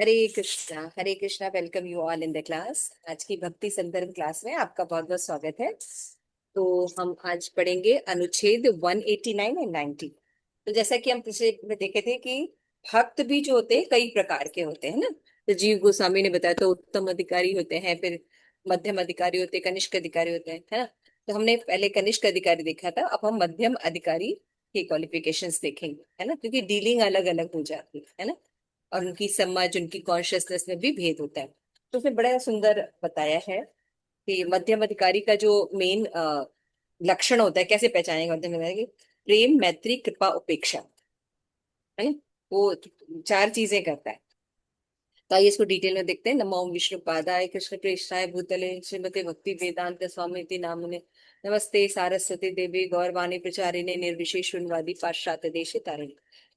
Hare Krishna. Welcome you all in the class. आज की भक्ति संदर्भ क्लास में आपका बहुत बहुत स्वागत है। तो हम आज पढ़ेंगे अनुच्छेद 189 और 90। तो जैसा कि हम पिछले में देखे थे कि भक्त भी जो होते हैं कई प्रकार के होते हैं ना। तो जीव गोस्वामी ने बताया, तो उत्तम अधिकारी होते हैं, फिर मध्यम अधिकारी होते हैं, कनिष्क अधिकारी होते हैं, है ना। तो हमने पहले कनिष्क अधिकारी देखा था, अब हम मध्यम अधिकारी के क्वालिफिकेशंस देखेंगे, है ना, क्योंकि डीलिंग अलग अलग हो जाती है ना। और उनकी समझ, उनकी कॉन्शियसनेस में भी भेद होता है। तो उसने बड़ा सुंदर बताया है कि मध्यम अधिकारी का जो मेन लक्षण होता है, कैसे पहचानेंगे मध्यम अधिकारी? प्रेम, मैत्री, कृपा, उपेक्षा, है ना। वो चार चीजें करता है। तो आइए इसको डिटेल में देखते हैं। नमो विष्णु पादाय कृष्ण प्रेष्ठाय भूतले श्रीमते भक्ति वेदांत स्वामी नामने। नमस्ते सारस्वती देवी गौरवाणी प्रचारिणे निर्विशेष शून्यवादी पाश्चात्य देश तारिणी।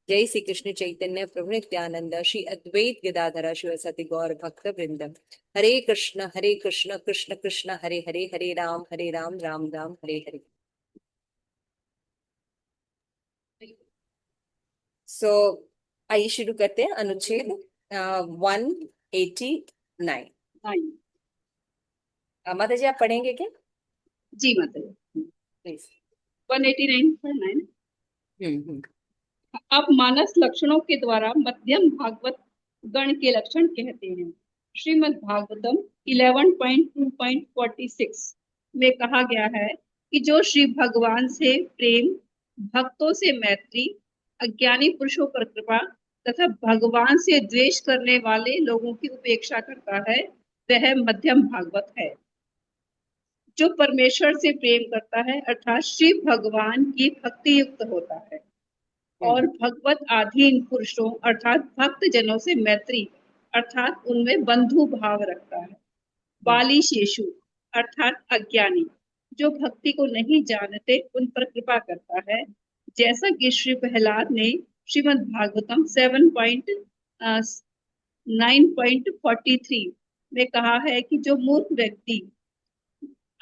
जय श्री कृष्ण चैतन्य प्रभु नित्यानंद श्री अद्वैत गदाधर शिवसति गौर भक्त वृंदम। हरे कृष्ण कृष्ण कृष्ण हरे हरे, हरे राम राम राम हरे हरे। सो आइए शुरू करते हैं। अनुच्छेद 189। हाँ माता जी आप पढ़ेंगे क्या? जी मतलब प्लीज। 189 पढ़ना है ना। हम्म। अब मानस लक्षणों के द्वारा मध्यम भागवत गण के लक्षण कहते हैं। श्रीमद् भागवतम 11.2.46 में कहा गया है कि जो श्री भगवान से प्रेम, भक्तों से मैत्री, अज्ञानी पुरुषों पर कृपा तथा भगवान से द्वेष करने वाले लोगों की उपेक्षा करता है, वह मध्यम भागवत है। जो परमेश्वर से प्रेम करता है अर्थात शिव भगवान की भक्ति युक्त होता है और भगवत आधीन पुरुषों अर्थात भक्त जनों से मैत्री अर्थात उनमें बंधु भाव रखता है। बाली शेषु अर्थात अज्ञानी जो भक्ति को नहीं जानते उन पर कृपा करता है, जैसा कि श्री प्रहलाद ने श्रीमद् भागवतम 7.9.43 में कहा है कि जो मूर्ख व्यक्ति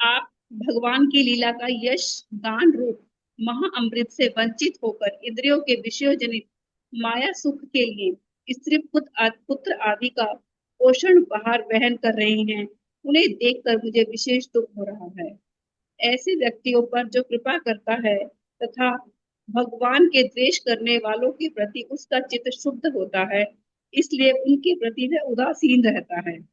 आप भगवान की लीला का यश दान रूप महाअमृत से वंचित होकर इंद्रियों के विषय जनित माया सुख के लिए स्त्री पुत्र आदि का पोषण भार वहन कर रहे हैं, उन्हें देखकर मुझे विशेष दुख हो रहा है। ऐसे व्यक्तियों पर जो कृपा करता है तथा भगवान के द्वेष करने वालों के प्रति उसका चित्त शुद्ध होता है, इसलिए उनके प्रति वह उदासीन रहता है।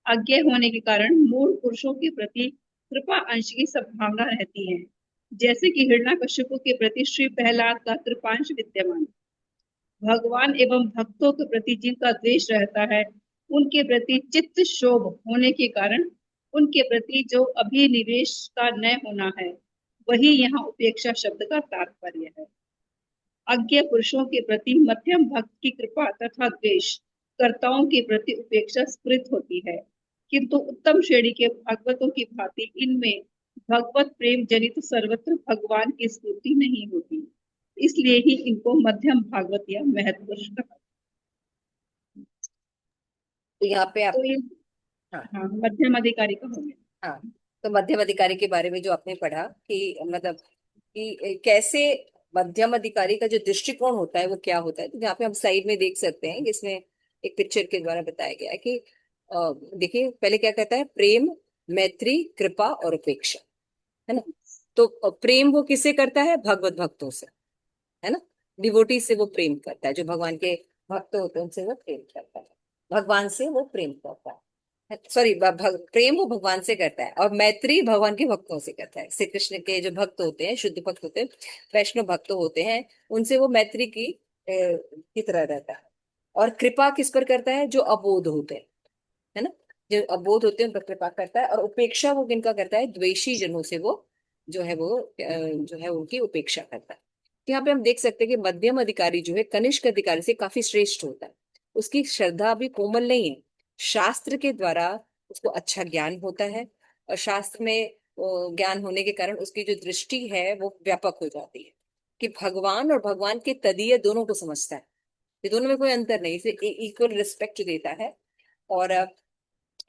अज्ञ होने के कारण मूढ़ पुरुषों के प्रति कृपा अंश की संभावना रहती है, जैसे कि हिरण्यकश्यप के प्रति श्री प्रहलाद का कृपांश विद्यमान। भगवान एवं भक्तों के प्रति जिनका द्वेष रहता है, उनके प्रति चित्त शोभ होने के कारण उनके प्रति जो अभिनिवेश का न होना है, वही यहाँ उपेक्षा शब्द का तात्पर्य है। अज्ञ पुरुषों के प्रति मध्यम भक्त की कृपा तथा द्वेष कर्ताओं के प्रति उपेक्षा स्फुरित होती है, किंतु उत्तम श्रेणी के भागवतों की भांति इनमें भगवत प्रेम जनित सर्वत्र भगवान की स्फूर्ति नहीं होती, इसलिए ही इनको मध्यम भागवत या महत्व पुरुष कहा। तो यहाँ पे आप। तो ये हाँ। हाँ मध्यम अधिकारी का हो गया। हाँ। तो मध्यम अधिकारी के बारे में जो आपने पढ़ा कि मतलब कि कैसे मध्यम अधिकारी का जो दृष्टिकोण होता है वो क्या होता है, तो यहाँ पे हम साइड में देख सकते हैं, जिसमें एक पिक्चर के द्वारा बताया गया है कि देखिए पहले क्या कहता है, प्रेम, मैत्री, कृपा और उपेक्षा, है ना। तो प्रेम वो किससे करता है? भगवत भक्तों से, है ना। डिवोटी से वो प्रेम करता है, जो भगवान के भक्त होते हैं उनसे वो प्रेम करता है, भगवान से वो प्रेम करता है। सॉरी, प्रेम वो भगवान से करता है, और मैत्री भगवान के भक्तों से करता है। श्री कृष्ण के जो भक्त होते हैं, शुद्ध भक्त होते हैं, वैष्णव भक्त होते हैं, उनसे वो मैत्री की तरह रहता है। और कृपा किस पर करता है? जो अबोध होते हैं, है ना, जो अबोध होते हैं उन पर कृपा करता है। और उपेक्षा वो किनका करता है? द्वेषी जनों से वो जो है वो जो है उनकी उपेक्षा करता है। तो यहाँ पे हम देख सकते हैं कि मध्यम अधिकारी जो है कनिष्क अधिकारी से काफी श्रेष्ठ होता है। उसकी श्रद्धा भी कोमल नहीं है, शास्त्र के द्वारा उसको अच्छा ज्ञान होता है, और शास्त्र में ज्ञान होने के कारण उसकी जो दृष्टि है वो व्यापक हो जाती है, कि भगवान और भगवान के तदीय दोनों को समझता है। ये दोनों में कोई अंतर नहीं, इसे इक्वल रिस्पेक्ट देता है। और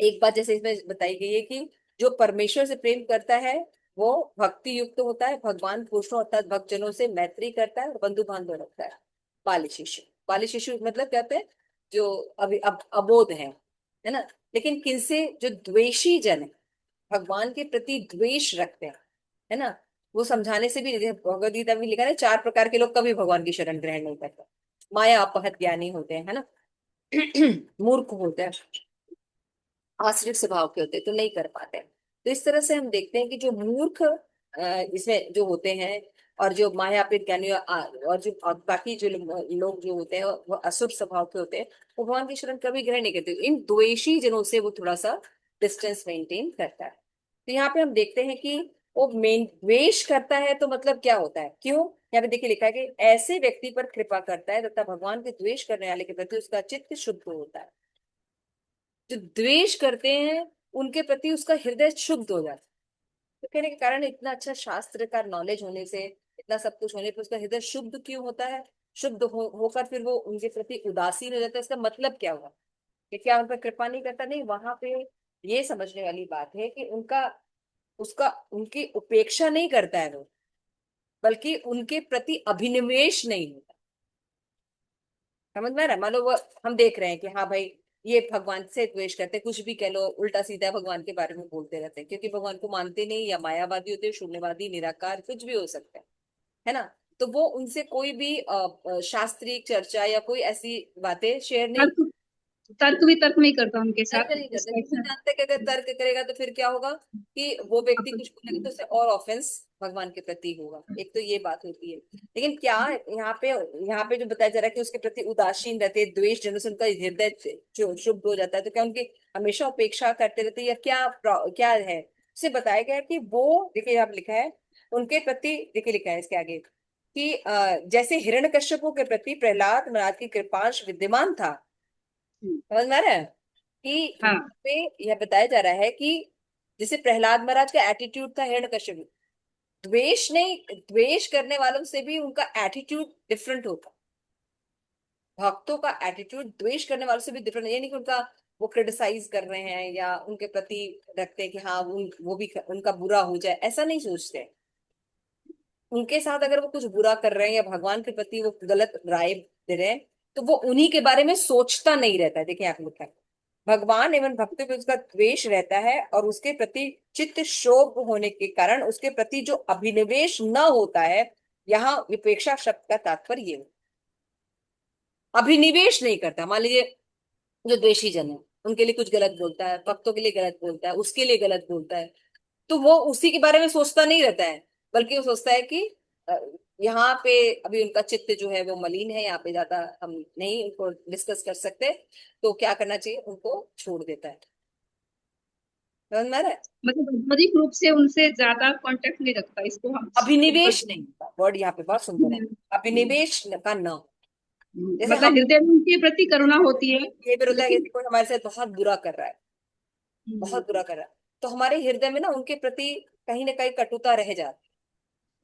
एक बात जैसे इसमें बताई गई है कि जो परमेश्वर से प्रेम करता है वो भक्ति युक्त होता है, भगवान पुरुषों अर्थात भक्तजनों से मैत्री करता है और बंधु बांधव रखता है। बाल शिशु, बाल शिशु मतलब क्या होता है? जो अभी अब अबोध है ना। लेकिन किनसे, जो द्वेषी जन है, भगवान के प्रति द्वेष रखते हैं, है ना, वो समझाने से भी, भगवद गीता में लिखा है 4 प्रकार के लोग कभी भगवान की शरण ग्रहण नहीं करते। माया अपहत ज्ञानी होते हैं, है ना, मूर्ख होते हैं, आश्रित स्वभाव के होते हैं, तो नहीं कर पाते हैं। तो इस तरह से हम देखते हैं कि जो मूर्ख इसमें जो होते हैं, और जो मायापित ज्ञानी, और जो और बाकी जो लोग जो होते हैं वो असुर स्वभाव के होते हैं, वो भगवान की शरण कभी ग्रहण नहीं करते। इन द्वेषी जनों से वो थोड़ा सा डिस्टेंस मेंटेन करता है। तो यहाँ पे हम देखते हैं कि वो मेन द्वेष करता है, तो मतलब क्या होता है, क्यों। यहाँ पे देखिए लिखा है कि ऐसे व्यक्ति पर कृपा करता है तथा भगवान के द्वेष करने वाले के प्रति उसका चित्त शुद्ध होता है। जो द्वेष करते हैं उनके प्रति उसका हृदय शुद्ध हो जाता है। तो कहने के कारण, इतना अच्छा शास्त्र का नॉलेज होने से, इतना सब कुछ होने पर उसका हृदय शुद्ध क्यों होता है। शुद्ध होकर फिर वो उनके प्रति उदासीन हो जाता है। इसका मतलब क्या हुआ कि क्या उन पर कृपा नहीं करता, नहीं, वहां पे ये समझने वाली बात है कि उनका उसका उनकी उपेक्षा नहीं करता है वो, बल्कि उनके प्रति अभिनिवेश नहीं होता। समझ में आ रहा है। मान लो वो, हम देख रहे हैं कि हाँ भाई, ये भगवान से द्वेष करते हैं, कुछ भी कह लो, उल्टा सीधा भगवान के बारे में बोलते रहते हैं, क्योंकि भगवान को मानते नहीं, या मायावादी होते हैं, शून्यवादी, निराकार, कुछ भी हो सकता है ना। तो वो उनसे कोई भी शास्त्रीय चर्चा या कोई ऐसी बातें शेयर नहीं, तर्क तर्क वितर्क नहीं करता उनके तर्क साथ नहीं करते, क्योंकि वो डिस्कशन। जानते हैं कि अगर तर्क करेगा तो फिर क्या होगा, कि वो व्यक्ति कुछ बोलेगा तो उससे और ऑफेंस भगवान के प्रति होगा। एक तो ये बात होती है। लेकिन क्या यहाँ पे जो बताया जा रहा है कि उसके प्रति उदासीन रहते हैं, द्वेष जन्म से उनका हृदय जो शुद्ध हो जाता है, तो क्या उनकी हमेशा उपेक्षा करते रहते हैं, या क्या क्या है। उसे बताया गया कि वो, देखिए यहाँ पे लिखा है, उनके प्रति, देखिए लिखा है इसके आगे कि जैसे हिरण्यकश्यपों के प्रति प्रहलाद महाराज की कृपांश विद्यमान था। समझ में आ रहा है कि हाँ। यहाँ पे यह बताया जा रहा है कि जैसे प्रहलाद महाराज का एटीट्यूड था हिरण्यकश्यप, द्वेष नहीं, द्वेष करने वालों से भी उनका एटीट्यूड डिफरेंट होता। भक्तों का एटीट्यूड द्वेष करने वालों से भी डिफरेंट है। ये नहीं कि उनका वो क्रिटिसाइज कर रहे हैं या उनके प्रति रखते हैं कि हाँ वो भी उनका बुरा हो जाए, ऐसा नहीं सोचते। उनके साथ अगर वो कुछ बुरा कर रहे हैं या भगवान के प्रति वो गलत राय दे रहे हैं, तो वो उन्हीं के बारे में सोचता नहीं रहता है। देखिए आप लिखा है, भगवान एवं भक्तों पे उसका द्वेष रहता है, और उसके प्रति चित्त शोभ होने के कारण उसके प्रति जो अभिनिवेश न होता है। यहाँ विपेक्षा शब्द का तात्पर्य ये है, अभिनिवेश नहीं करता। मान लीजिए जो द्वेषी जन है, उनके लिए कुछ गलत बोलता है, भक्तों के लिए गलत बोलता है, उसके लिए गलत बोलता है, तो वो उसी के बारे में सोचता नहीं रहता है, बल्कि वो सोचता है कि अ, यहाँ पे अभी उनका चित्त जो है वो मलिन है, यहाँ पे ज्यादा हम नहीं उनको डिस्कस कर सकते, तो क्या करना चाहिए, उनको छोड़ देता है। समझ में आ रहा है। मतलब वैज्ञानिक रूप से उनसे ज्यादा कांटेक्ट नहीं रखता, इसको हम सिंपल। अभिनिवेश नहीं होता, वर्ड यहाँ पे बहुत सुंदर है, अभिनिवेश का न। जैसे मतलब हम, हृदय में उनके प्रति करुणा होती है, ये भी होता है लेकिन कि कोई हमारे साथ बहुत बुरा कर रहा है, हम्म, बहुत बुरा कर रहा है, तो हमारे हृदय में ना उनके प्रति कहीं ना कहीं कटुता रह जाती है।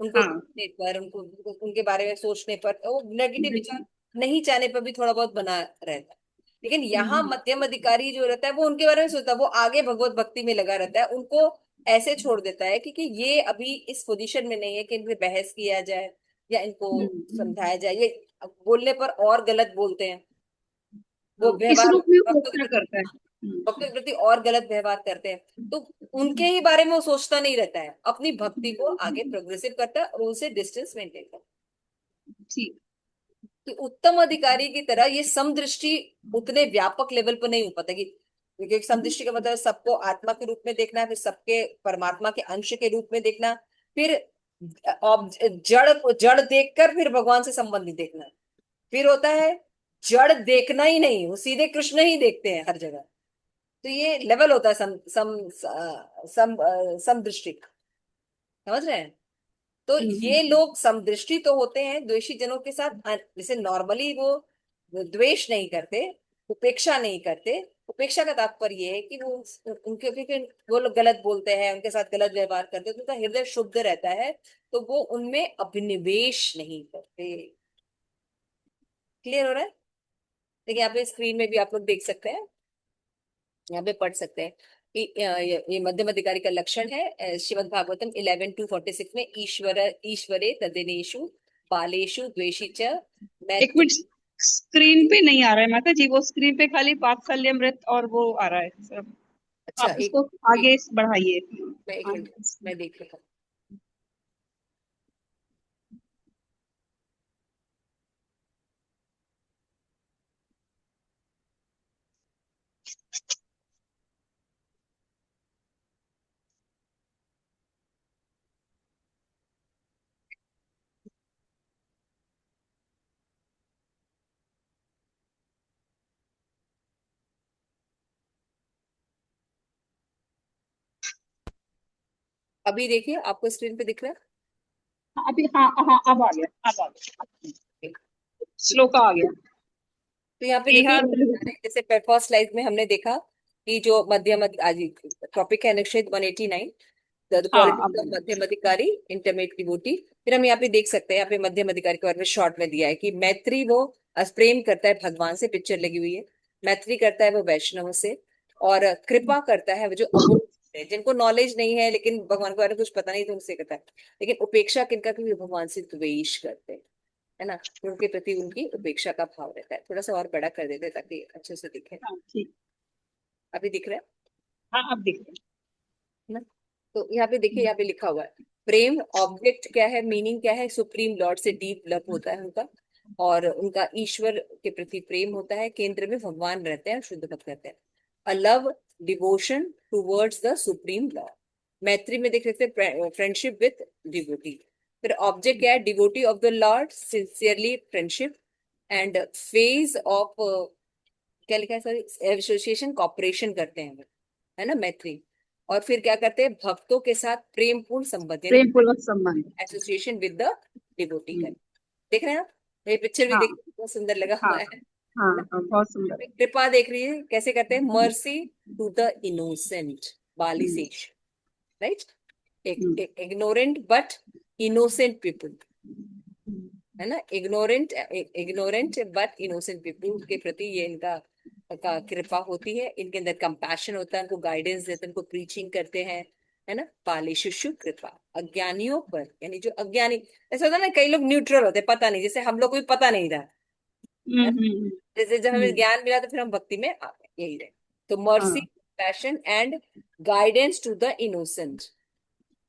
उनको हाँ। देखने पर, उनको उनके बारे में सोचने पर, वो नेगेटिव विचार नहीं चाहने पर भी थोड़ा बहुत बना रहता है। लेकिन यहाँ हम्म, मध्यम अधिकारी जो रहता है वो उनके बारे में सोचता है, वो आगे भगवत भक्ति में लगा रहता है, उनको ऐसे छोड़ देता है क्योंकि ये अभी इस पोजीशन में नहीं है कि इनसे बहस किया जाए या इनको हम्म, समझाया जाए। ये बोलने पर और गलत बोलते हैं, वो हाँ, इस व्यवहार रूप में वो भक्तों के अच्छा प्रति, करता है। भक्तों के प्रति और गलत व्यवहार करते हैं। तो उनके ही बारे में वो सोचता नहीं रहता है, अपनी भक्ति को आगे प्रोग्रेसिव करता है और उनसे डिस्टेंस मेंटेन करता है। ठीक। कि उत्तम अधिकारी की तरह ये समदृष्टि उतने व्यापक लेवल पर नहीं हो पाता कि, क्योंकि समदृष्टि का मतलब सबको आत्मा के रूप में देखना, फिर सबके परमात्मा के अंश के रूप में देखना, फिर जड़ जड़ देखकर फिर भगवान से संबंधित देखना, फिर होता है जड़ देखना ही नहीं, वो सीधे कृष्ण ही देखते हैं हर जगह। तो ये लेवल होता है समदृष्टि का। समझ रहे हैं। तो ये लोग समदृष्टि तो होते हैं द्वेषी जनों के साथ, जैसे नॉर्मली वो द्वेष नहीं करते, उपेक्षा नहीं करते। उपेक्षा का तात्पर्य ये है कि वो उनके, क्योंकि वो लोग गलत बोलते हैं, उनके साथ गलत व्यवहार करते हैं, तो उनका हृदय शुद्ध रहता है, तो वो उनमें अभिनिवेश नहीं करते। क्लियर हो रहा है। देखिए यहाँ पे स्क्रीन में भी आप लोग देख सकते हैं, यहाँ पे पढ़ सकते हैं कि ये मध्यम अधिकारी का लक्षण है। श्रीमद् भागवतम 11:246 में, ईश्वरे तदेनेषु बालेषु द्वेषी च एक मिनट, मैत्री। स्क्रीन पे नहीं आ रहा है माता जी, वो स्क्रीन पे खाली वात्सल्यमृत और वो आ रहा है सब। अच्छा, आप एक उसको एक आगे बढ़ाइए। मैं एक हाँ, मिनट, मैं देख रहा हूँ। अभी देखिए, आपको स्क्रीन पे दिख रहा अभी हाँ हाँ, अब आ गया, अब आ गया, है? श्लोका आ गया। तो यहाँ पे देखिए, टीहा ये बता रहे हैं, जैसे फर्स्ट स्लाइड में हमने देखा कि जो मध्यम आज टॉपिक है अनुच्छेद 189, द हाँ, क्वालिटी अब ऑफ मध्यम अधिकारी, इंटरमीडिएट डिवोटी। फिर हम यहाँ पे देख सकते हैं, यहाँ पे मध्यम अधिकारी के बारे में शॉर्ट में दिया है कि मैत्री वो प्रेम करता है भगवान से, पिक्चर लगी हुई है। मैत्री करता है वो वैष्णव से, और कृपा करता है वो जो अबोध है, जिनको नॉलेज नहीं है लेकिन भगवान के बारे में कुछ पता नहीं तो उनसे करता है। लेकिन उपेक्षा किनका, क्योंकि भगवान से द्वेष करते हैं, है ना, तो उनके प्रति उनकी उपेक्षा का भाव रहता है। थोड़ा सा और बड़ा कर देते हैं ताकि अच्छे से दिखे। हाँ ठीक। अभी दिख रहा है हाँ, अब दिख रहा ना? तो यहाँ पे देखिए, है। यहाँ पे लिखा हुआ है प्रेम ऑब्जेक्ट क्या है, मीनिंग क्या है, सुप्रीम लॉर्ड से डीप लव होता है उनका, और उनका ईश्वर के प्रति प्रेम होता है, केंद्र में भगवान रहते हैं, शुद्ध भक्त रहते हैं। A love, devotion towards the supreme Lord. मैत्री में देख सकते हैं फ्रेंडशिप विथ डिवोटी। फिर ऑब्जेक्ट क्या है, devotee of the Lord, sincerely friendship, and phase of क्या लिखा है सर, एसोसिएशन कॉपरेशन करते हैं वो, है ना, मैत्री। और फिर क्या करते हैं, भक्तों के साथ प्रेम पूर्ण संबंध, यानी प्रेम पूर्वक संबंध। एसोसिएशन विद द डिवोटी कर। हम्म, देख रहे हैं आप, ये पिक्चर भी हाँ देखिए बहुत सुंदर लगा हाँ हुआ है हाँ ना? हाँ, बहुत सुंदर। कृपा देख रही है कैसे करते हैं, मर्सी टू द इनोसेंट, बाली हम्म, सेश, right, hmm, ignorant but innocent people, hmm, है ना, ignorant, ignorant but innocent people के प्रति ये इनका का कृपा होती है, इनके अंदर कंपैशन होता है, उनको गाइडेंस देते हैं, उनको प्रीचिंग करते हैं, है ना, पाले शिशु कृपा। अज्ञानियों पर, यानी जो अज्ञानी, ऐसा होता है ना, कई लोग न्यूट्रल होते हैं, पता नहीं, जैसे हम लोग को भी पता नहीं रहा है, जैसे जब हमें हम्म, ज्ञान मिला तो फिर हम भक्ति में आ गए, यही रहे। तो हाँ, mercy, passion and guidance to the innocent.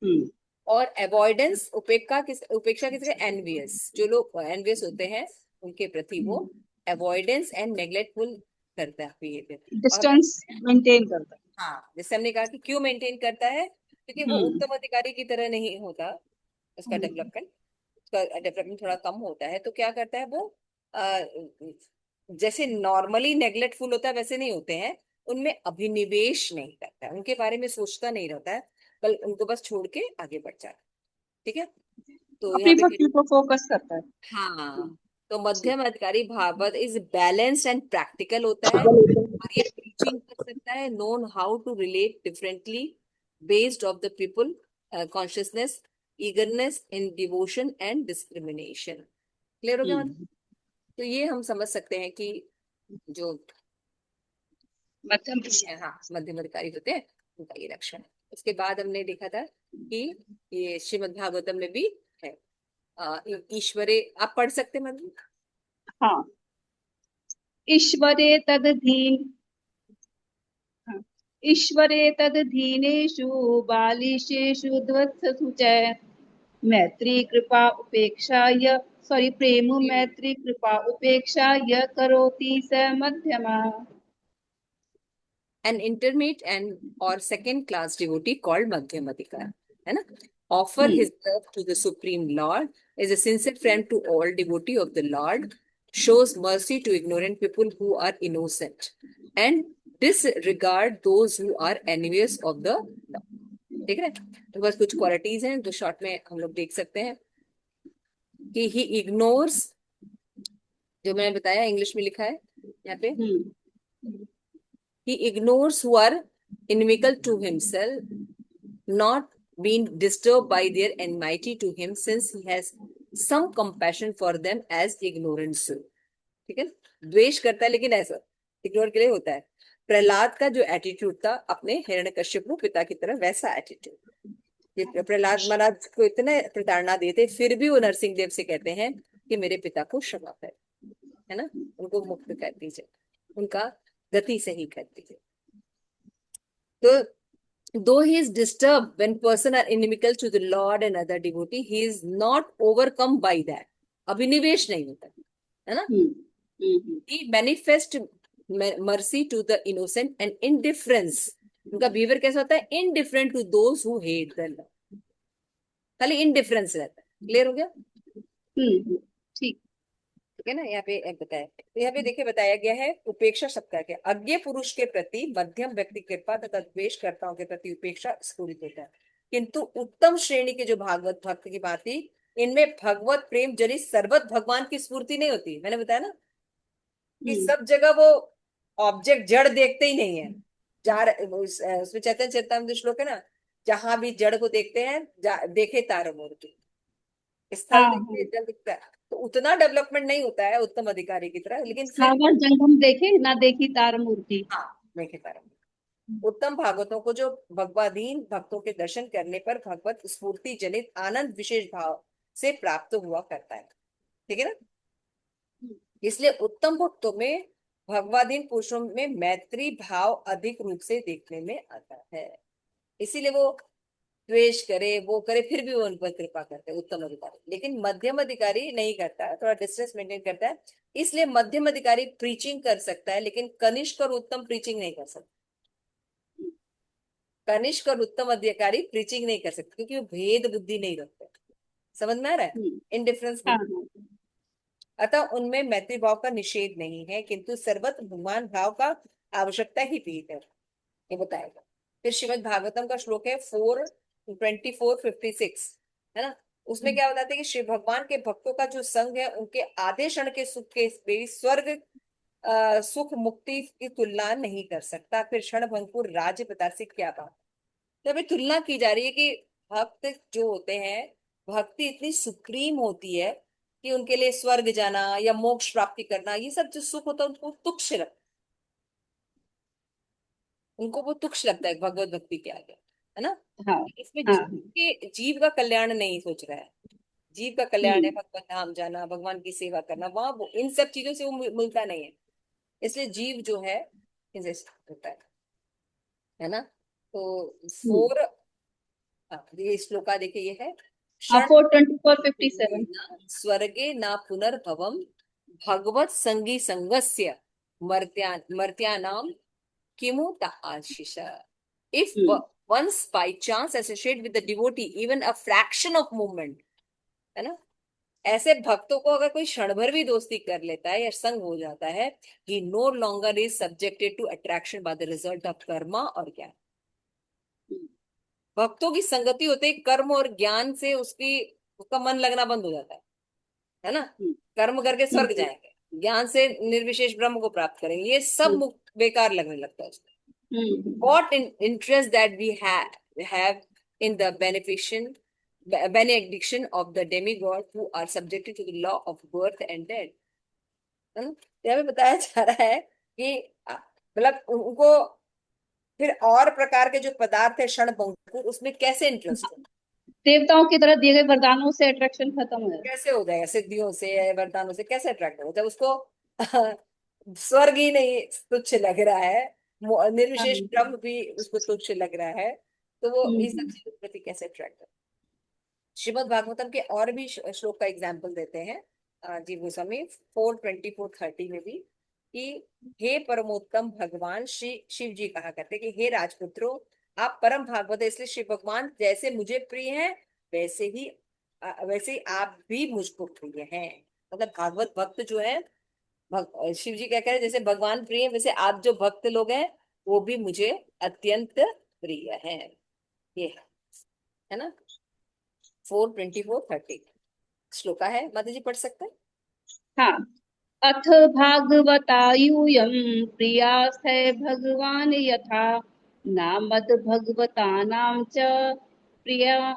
Hmm, और अवॉइडेंस, उपेक्षा किसके, एनवियस, जो लोग एनवियस होते हैं उनके प्रति वो अवॉइडेंस एंड नेग्लेक्टफुल करता है बिहेवियर। और डिस्टेंस मेंटेन करता है। हाँ, जैसे हमने कहा कि क्यों मेंटेन करता है, क्योंकि वो हम्म, उत्तम अधिकारी की तरह नहीं होता, उसका हम्म, डेवलपमेंट, उसका डेवलपमेंट थोड़ा कम होता है, तो क्या करता है वो, अ, जैसे नॉर्मली नेग्लेक्टफुल होता है वैसे नहीं होते हैं, उनमें अभिनिवेश नहीं करता है, उनके बारे में सोचता नहीं रहता है, बल उनको बस छोड़ के आगे बढ़ जाता है। ठीक है, तो यहाँ अपनी पे, भक्ति को फोकस करता है। हाँ, तो ठीक। मध्यम अधिकारी भागवत इज बैलेंस्ड एंड प्रैक्टिकल होता है, और ये टीचिंग कर सकता है, known how to relate differently based of the people consciousness, eagerness in devotion and discrimination. Clear हो गया मतलब? हम्म, तो ये हम समझ सकते हैं कि जो मध्यम। हाँ मध्यम अधिकारी होते हैं उनका ये लक्षण है। उसके बाद हमने देखा था कि ये श्रीमद् भागवतम में भी है, ईश्वरे, आप पढ़ सकते हैं मतलब? हाँ, ईश्वरे तदधीन, हाँ, ईश्वरे तदधीनेषु बालिशेषु द्वत्सु च मैत्री कृपा उपेक्षा य सॉरी प्रेम मैत्री कृपा उपेक्षा य करोति स मध्यमा। An intermediate and or second class devotee called Madhyamadika, है ना, offer hmm, his love to the Supreme Lord, is a sincere friend to all devotee of the Lord, shows mercy to ignorant people who are innocent, and disregard those who are envious of the Lord। ठीक है, तो बस कुछ qualities हैं जो short में हम लोग देख सकते हैं कि ही इग्नोर्स, जो मैंने बताया इंग्लिश में लिखा है यहाँ पे, हम्म, he ignores who are inimical to himself, not being disturbed by their enmity to him, since he has some compassion for them as ignorant soul। ठीक है, द्वेष करता है लेकिन ऐसा इग्नोर के लिए होता है। प्रहलाद का जो एटीट्यूड था अपने हिरण्यकश्यप पिता की तरह, वैसा एटीट्यूड। ये प्रहलाद महाराज को इतने प्रताड़ना देते फिर भी वो नरसिंह देव से कहते हैं कि मेरे पिता को क्षमा कर। है ना, उनको मुक्त कर दीजिए, उनका गति सही कर दीजिए। तो though he is disturbed when person are inimical to the Lord and other devotee, he is not overcome by that. अभिनिवेश नहीं होता, है ना। हम्म हम्म He manifest mercy to the innocent and indifference, उनका बिहेवियर कैसा होता है, indifferent to those who hate the Lord, खाली indifference रहता है। क्लियर हो गया? ठीक। ठीक है ना। यहाँ पे एक बताया, तो यहाँ पे देखिए बताया गया है उपेक्षा शब्द का क्या, अज्ञ पुरुष के प्रति मध्यम व्यक्ति कृपा तथा द्वेषकर्ताओं के प्रति उपेक्षा स्फुरित होता है, किंतु उत्तम श्रेणी के जो भागवत भक्त की बात थी, इनमें भगवत प्रेम जनित सर्वत भगवान की स्फूर्ति नहीं होती। मैंने बताया ना कि हम्म सब जगह वो ऑब्जेक्ट जड़ देखते ही नहीं है। उसमें चैतन्य चेतामृत श्लोक है ना, जहां भी जड़ को देखते हैं, देखे तार मूर्ति, स्थल हाँ देखते हाँ, हैं, जल दिखता है। तो उतना डेवलपमेंट नहीं होता है उत्तम अधिकारी की तरह, लेकिन फिर स्थावर जंगम देखे ना देखी तार मूर्ति। हाँ, देखे तार मूर्ति। उत्तम भागवतों को जो भगवाधीन भक्तों के दर्शन करने पर भगवत स्फूर्ति जनित आनंद विशेष भाव से प्राप्त हुआ करता है। ठीक है ना। इसलिए उत्तम भक्तों में भगवाधीन पुरुषों में मैत्री भाव अधिक रूप से देखने में आता है, इसीलिए वो द्वेष करे, वो करे, फिर भी वो उन पर कृपा करते हैं उत्तम अधिकारी। लेकिन मध्यम अधिकारी नहीं करता, थोड़ा डिस्टेंस मेंटेन करता है। इसलिए मध्यम अधिकारी प्रीचिंग कर सकता है, लेकिन कनिष्क और उत्तम प्रीचिंग नहीं कर सकता। कनिष्क और उत्तम अधिकारी प्रीचिंग नहीं कर सकते, क्योंकि वो भेद बुद्धि नहीं रखते। समझ में आ रहा है, हम्म, इनडिफरेंस हाँ नहीं। हाँ। अतः उनमें मैत्री भाव का निषेध नहीं है, किंतु सर्वत्र भगवान भाव का आवश्यकता ही विहित है, ये बताएगा। फिर श्रीमद् भागवतम का श्लोक है 4:24-56, है ना। उसमें क्या बताते हैं कि श्री भगवान के भक्तों का जो संग है, उनके आधे क्षण के सुख के भी स्वर्ग सुख मुक्ति की तुलना नहीं कर सकता, फिर क्षण भंगुर राज्य प्रताप से क्या बात। तो अभी तुलना की जा रही है कि भक्त जो होते हैं, भक्ति इतनी सुप्रीम होती है कि उनके लिए स्वर्ग जाना या मोक्ष प्राप्ति करना, ये सब जो सुख होता है उनको तुच्छ लगता है, उनको वो तुच्छ लगता है भगवत भक्ति के आगे, है ना। हाँ इसमें हाँ। जीव का कल्याण नहीं सोच रहा है। जीव का कल्याण है हम्म भगवत धाम जाना, भगवान की सेवा करना, वहां इन सब चीजों से वो मिलता नहीं है। इसलिए जीव जो है इनसे होता है ना। तो हम्म। फोर, ये श्लोका देखिए, ये है हाँ, क्षण 4:24-57। स्वर्गे न पुनर्भवम भगवत संगी संगस्य मर्त्यानां किमुत आशीष। If hmm once by chance associate with the devotee even a fraction of movement, है ना, ऐसे भक्तों को अगर कोई क्षण भर भी दोस्ती कर लेता है या संग हो जाता है, he no longer is subjected to attraction by the result of karma और ज्ञान। भक्तों की संगति होते ही कर्म और ज्ञान से उसका मन लगना बंद हो जाता है ना। हम्म कर्म करके स्वर्ग हम्म जाएंगे, ज्ञान से निर्विशेष ब्रह्म को प्राप्त करेंगे, ये सब बेकार लगने लगता है उसको। हम्म What interest that we have in the benediction of the demigod who are subjected to the law of birth and death, है ना। यहाँ पे बताया जा रहा है कि मतलब उनको फिर और प्रकार के जो पदार्थ है क्षण भंगुर, उसमें कैसे इंटरेस्ट है, देवताओं की तरह दिए गए वरदानों से अट्रैक्शन खत्म है। कैसे हो जाएगा, सिद्धियों से वरदानों से कैसे अट्रैक्ट हो, जब उसको स्वर्ग ही नहीं तुच्छ लग रहा है, हाँ। निर्विशेष ब्रह्म भी उसको तुच्छ लग रहा है, तो वो इस सब हम्म चीजों के प्रति कैसे अट्रैक्ट है। श्रीमद् भागवतम के और भी श्लोक का एग्जाम्पल देते हैं जीव गोस्वामी 4:24-30 में भी, कि हे परमोत्तम भगवान श्री शिव जी कहा करते कि हे राजपुत्रो, आप परम भागवत है, इसलिए शिव भगवान जैसे मुझे प्रिय हैं, वैसे ही आप भी मुझको प्रिय हैं। मतलब भागवत भक्त जो है, शिव जी क्या कह रहे हैं, जैसे भगवान प्रिय है, वैसे आप जो भक्त लोग हैं वो भी मुझे अत्यंत प्रिय हैं। ये है ना। 4:24-30 श्लोका है, माता जी पढ़ सकते हैं। हाँ। अथ भागवतायूयं प्रियास्ते भगवान् यथा नामद् भगवतानां च प्रिया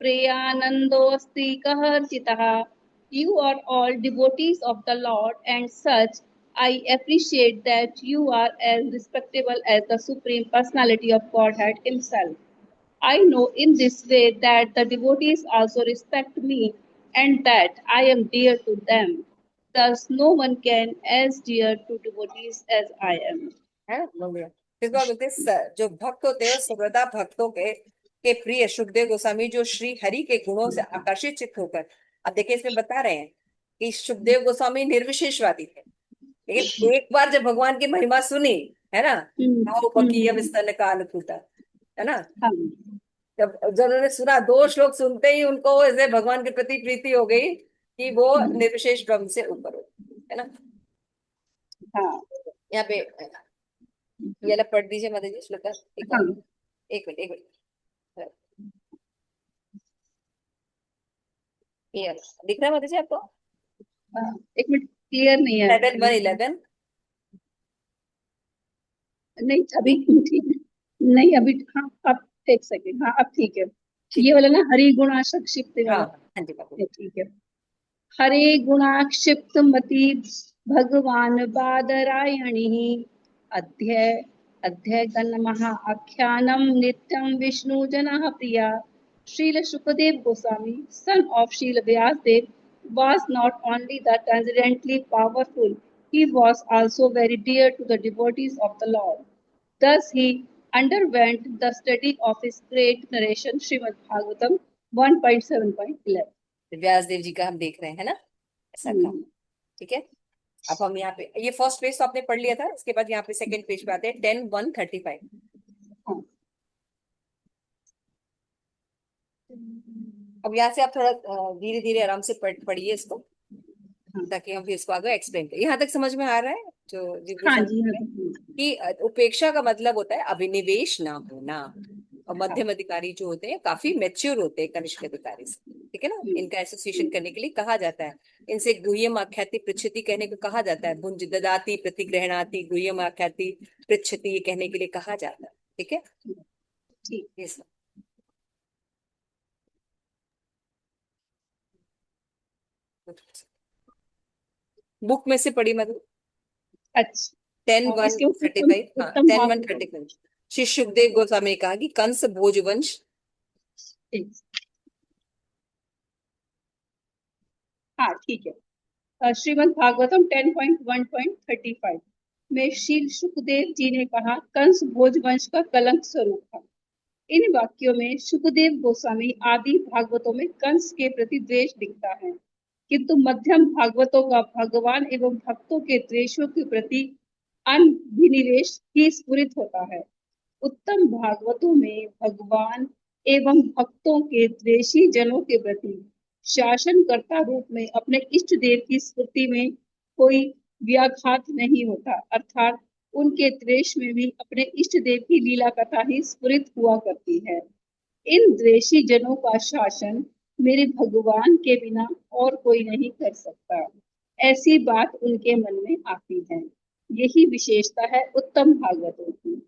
प्रियानन्दोऽस्ति कहर्षितः। You are all devotees of the Lord, and such I appreciate that you are as respectable as the Supreme Personality of Godhead Himself. I know in this way that the devotees also respect me and that I am dear to them. Thus no one can as dear to devotees as I am. है ना, बोलिए। इस बार बोलते हैं, जो भक्त होते हैं वो सर्वदा भक्तों के प्रिय सुखदेव गोस्वामी जो श्री हरि के गुणों से आकर्षित चित्त होकर, अब देखिए इसमें बता रहे हैं कि सुखदेव गोस्वामी निर्विशेषवादी थे, लेकिन एक बार जब भगवान की महिमा सुनी, है ना, आओ बकीयम हम्म, स्तन कालकूटा, है ना, हाँ जब उन्होंने सुना, दो श्लोक सुनते ही उनको ऐसे भगवान के प्रति प्रीति हो गई कि वो निर्विशेष ब्रह्म से ऊपर हो, है ना। हाँ यहाँ पे ये वाला पढ़ दीजिए माता जी श्लोक, एक हाँ और, एक मिनट एक मिनट, ये वाला दिख रहा है माता जी आपको? हाँ, एक मिनट, क्लियर नहीं है। 7:111। नहीं अभी नहीं, ठीक है। नहीं अभी, हाँ अब एक सेकेंड, हाँ अब ठीक है। ठीक ये है। वाला ना, हरि गुणाशक क्षिप्त हाँ वाला। हाँ जी बाबू। ये ठीक है। हरे गुणाक्षिप्त मति भगवान बादरायणी अध्य अध्य गणमः आख्यानम नित्यम विष्णु जनः प्रिया। Srila Shukadev Goswami, son of Srila Vyasadeva, was not only the transcendently powerful, he was also very dear to the devotees of the Lord. Thus he underwent the study of his great narration Srimad Bhagavatam 1.7.11. Vyas Dev ji का हम देख रहे हैं, है ना, ऐसा था। हम्म, ठीक है। अब हम यहाँ पे, ये फर्स्ट पेज तो आपने पढ़ लिया था, इसके बाद यहाँ पे सेकंड पेज पे आते हैं, 10:135। हाँ अब यहाँ से आप थोड़ा धीरे धीरे आराम से पढ़िए इसको, हाँ ताकि हम फिर इसको आगे एक्सप्लेन करें। यहाँ तक समझ में आ रहा है जो हाँ जिज्ञासा जी, हाँ है जी, कि उपेक्षा का मतलब होता है अभिनिवेश ना होना, और हाँ मध्यम अधिकारी जो होते हैं काफी मेच्योर होते हैं कनिष्ठ अधिकारी से, ठीक है ना, इनका एसोसिएशन करने के लिए कहा जाता है। इनसे गुह्यम आख्याति पृच्छति कहने को कहा जाता है, भुंज ददाति प्रतिग्रहणाति गुह्यम आख्याति पृच्छति, ये कहने के लिए कहा जाता है, ठीक है। ठीक। ये सब बुक में से पढ़ी मतलब, टेन अच्छा, वन इसके ऊपर थर्टी उत्तम फाइव हाँ उत्तम 10:135। भागवत। श्री सुखदेव गोस्वामी ने कहा कि कंस भोजवंश, ठीक, हाँ ठीक है। श्रीमद् भागवतम 10.1.35 में श्री सुखदेव जी ने कहा, कंस भोजवंश का कलंक स्वरूप था। इन वाक्यों में सुखदेव गोस्वामी आदि भागवतों में कंस के प्रति द्वेष दिखता है, किंतु मध्यम भागवतों का भगवान एवं भक्तों के द्वेषों के प्रति अनभिनिवेश ही स्फुरित होता है। उत्तम भागवतों में भगवान एवं भक्तों के द्वेषी जनों के प्रति शासनकर्ता रूप में अपने इष्ट देव की स्मृति में कोई व्याघात नहीं होता, अर्थात उनके द्वेष में भी अपने इष्ट देव की लीला कथा ही स्फुरित हुआ करती है। इन द्वेषी जनों का शासन मेरे भगवान के बिना और कोई नहीं कर सकता, ऐसी बात उनके मन में आती है। यही विशेषता है उत्तम भागवतों की।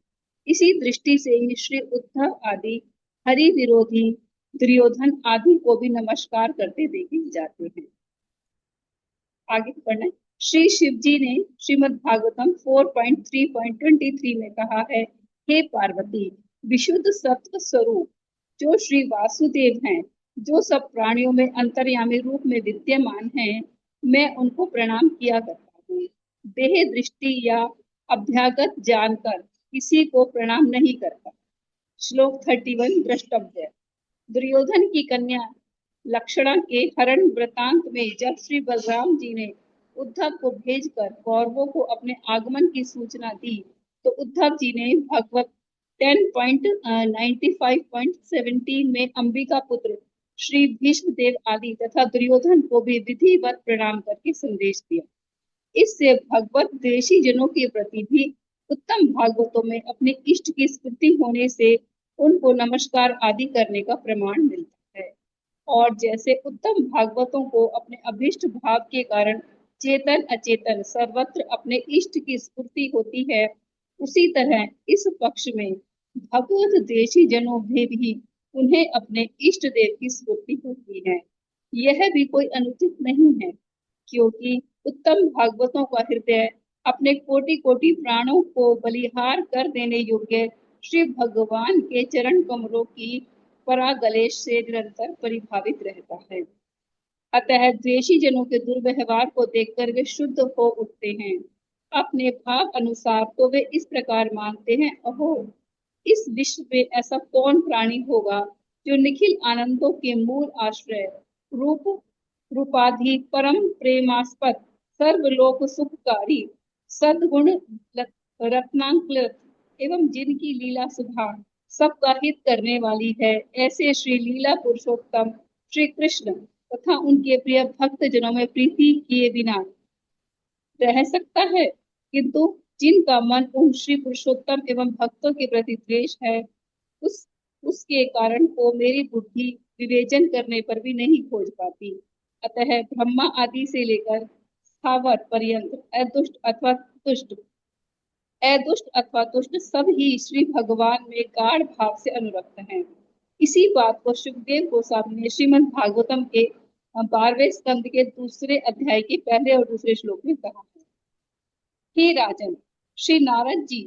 इसी दृष्टि से ही श्री उद्धव आदि हरि विरोधी दुर्योधन आदि को भी नमस्कार करते देखे जाते हैं। आगे पढ़ना है। श्री शिव जी ने श्रीमद् भागवतम 4.3.23 में कहा है, हे पार्वती, विशुद्ध सत्व स्वरूप जो श्री वासुदेव हैं, जो सब प्राणियों में अंतर्यामी रूप में विद्यमान हैं, मैं उनको प्रणाम किया करता हूँ। देह दृष्टि या अभ्यागत जानकर किसी को प्रणाम नहीं करता। श्लोक 31 द्रष्टव्य। दुर्योधन की कन्या लक्षणा के हरण वृतांत में जब श्री बलराम जी ने उद्धव को भेजकर कौरवों को अपने आगमन की सूचना दी, तो उद्धव जी ने भगवत 10.95.17 में अंबिका पुत्र श्री भीष्म देव आदि तथा दुर्योधन को भी विधिवत प्रणाम करके संदेश दिया। इससे भगवत द्वेषी जनों के प्रति भी उत्तम भागवतों में अपने इष्ट की स्मृति होने से उनको नमस्कार आदि करने का प्रमाण मिलता है। और जैसे उत्तम भागवतों को अपने अभिष्ट भाव के कारण चेतन अचेतन सर्वत्र अपने इष्ट की स्फूर्ति होती है, उसी तरह इस पक्ष में भगवत द्वेषी जनों में भी उन्हें अपने इष्ट देव की स्फूर्ति होती है। यह भी कोई अनुचित नहीं है, क्योंकि उत्तम भागवतों का हृदय अपने कोटि कोटि प्राणों को बलिहार कर देने योग्य श्री भगवान के चरण कमलों की परागलेश से निरंतर परिभावित रहता है। अतः द्वेषी जनों के दुर्व्यवहार को देखकर वे शुद्ध हो उठते हैं। अपने भाव अनुसार तो वे इस प्रकार मानते हैं, अहो, इस विश्व में ऐसा कौन प्राणी होगा जो निखिल आनंदों के मूल आश्रय, रूप रूपाधि परम प्रेमास्पद, सर्वलोक सुखकारी, सद्गुण रत्नांकुर एवं जिनकी लीला सुधा सबका हित करने वाली है, ऐसे श्री लीला पुरुषोत्तम श्री कृष्ण तथा उनके प्रिय भक्त जनों में प्रीति किए बिना रह सकता है। किंतु जिनका मन उन श्री पुरुषोत्तम एवं भक्तों के प्रति द्वेष है, उस उसके कारण को मेरी बुद्धि विवेचन करने पर भी नहीं खोज पाती। अतः ब्रह्मा आदि से लेकर स्थावर पर्यंत अदुष्ट अथवा तुष्ट सब ही श्री भगवान में गाढ़ भाव से अनुरक्त हैं। इसी बात को सुखदेव गोस्वामी ने श्रीमद् भागवतम के 12वें स्कंद के दूसरे अध्याय के पहले और दूसरे श्लोक में कहा है। हे राजन, श्री नारद जी